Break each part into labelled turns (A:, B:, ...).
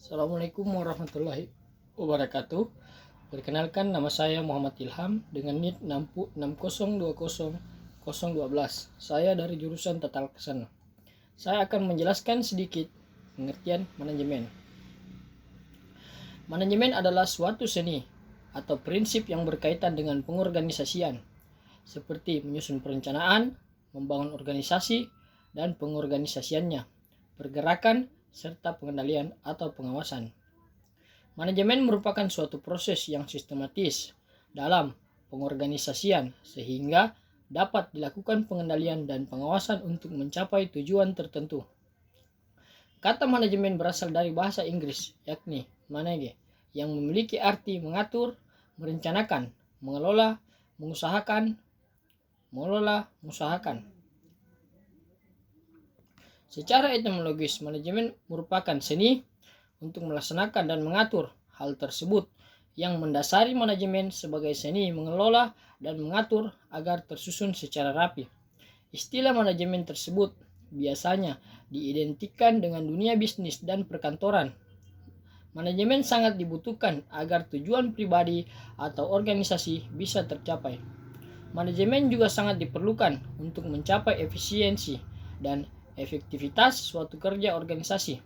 A: Assalamualaikum warahmatullahi wabarakatuh. Perkenalkan, nama saya Muhammad Ilham dengan NIK 60200012. Saya dari jurusan Tata Laksana. Saya akan menjelaskan sedikit pengertian manajemen. Manajemen adalah suatu seni atau prinsip yang berkaitan dengan pengorganisasian, seperti menyusun perencanaan, membangun organisasi, dan pengorganisasiannya, pergerakan, serta pengendalian atau pengawasan. Manajemen merupakan suatu proses yang sistematis dalam pengorganisasian sehingga dapat dilakukan pengendalian dan pengawasan untuk mencapai tujuan tertentu. Kata manajemen berasal dari bahasa Inggris, yakni manage, yang memiliki arti mengatur, merencanakan, mengelola, mengusahakan. Secara etimologis, manajemen merupakan seni untuk melaksanakan dan mengatur hal tersebut, yang mendasari manajemen sebagai seni mengelola dan mengatur agar tersusun secara rapi. Istilah manajemen tersebut biasanya diidentikan dengan dunia bisnis dan perkantoran. Manajemen sangat dibutuhkan agar tujuan pribadi atau organisasi bisa tercapai. Manajemen juga sangat diperlukan untuk mencapai efisiensi dan efektivitas suatu kerja organisasi.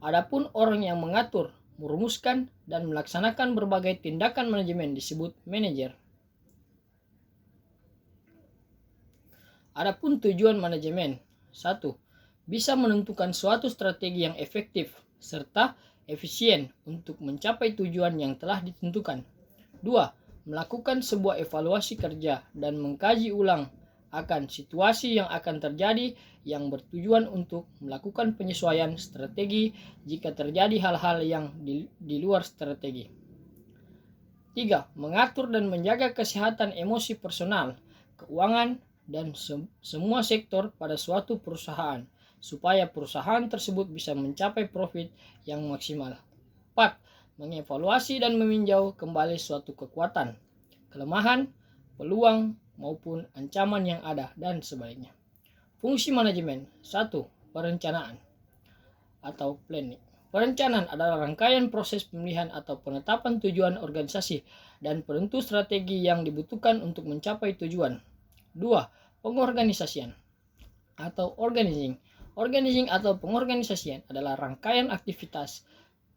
A: Adapun orang yang mengatur, merumuskan, dan melaksanakan berbagai tindakan manajemen disebut manajer. Adapun tujuan manajemen: 1. Bisa menentukan suatu strategi yang efektif serta efisien untuk mencapai tujuan yang telah ditentukan. 2. Melakukan sebuah evaluasi kerja dan mengkaji ulang akan situasi yang akan terjadi, yang bertujuan untuk melakukan penyesuaian strategi jika terjadi hal-hal yang di luar strategi. 3. Mengatur dan menjaga kesehatan emosi personal, keuangan, dan semua sektor pada suatu perusahaan, supaya perusahaan tersebut bisa mencapai profit yang maksimal. 4. Mengevaluasi dan meninjau kembali suatu kekuatan, kelemahan, peluang, maupun ancaman yang ada, dan sebaliknya. Fungsi manajemen: 1. Perencanaan atau planning. Perencanaan adalah rangkaian proses pemilihan atau penetapan tujuan organisasi dan penentu strategi yang dibutuhkan untuk mencapai tujuan. 2. Pengorganisasian atau organizing. Organizing atau pengorganisasian adalah rangkaian aktivitas,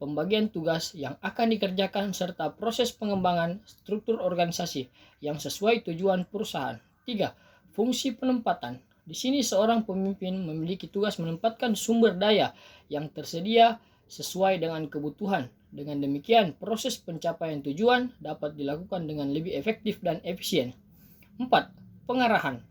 A: pembagian tugas yang akan dikerjakan, serta proses pengembangan struktur organisasi yang sesuai tujuan perusahaan. 3. Fungsi penempatan. Di sini seorang pemimpin memiliki tugas menempatkan sumber daya yang tersedia sesuai dengan kebutuhan. Dengan demikian, proses pencapaian tujuan dapat dilakukan dengan lebih efektif dan efisien. 4. Pengarahan.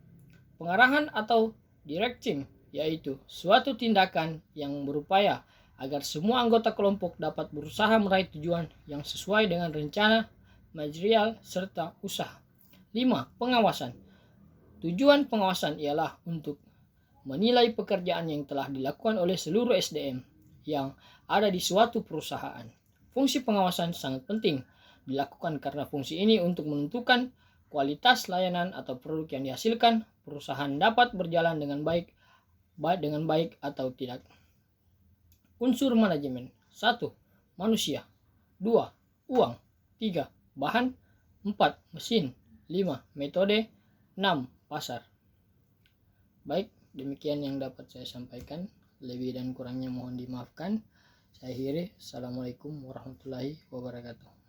A: Pengarahan atau directing, yaitu suatu tindakan yang berupaya agar semua anggota kelompok dapat berusaha meraih tujuan yang sesuai dengan rencana, material, serta usaha. 5. Pengawasan. Tujuan pengawasan ialah untuk menilai pekerjaan yang telah dilakukan oleh seluruh SDM yang ada di suatu perusahaan. Fungsi pengawasan sangat penting dilakukan karena fungsi ini untuk menentukan kualitas layanan atau produk yang dihasilkan perusahaan dapat berjalan dengan baik atau tidak. Unsur manajemen: 1. Manusia. 2. Uang. 3. Bahan. 4. Mesin. 5. Metode. 6. Pasar. Baik, demikian yang dapat saya sampaikan. Lebih dan kurangnya mohon dimaafkan. Saya akhiri. Assalamualaikum warahmatullahi wabarakatuh.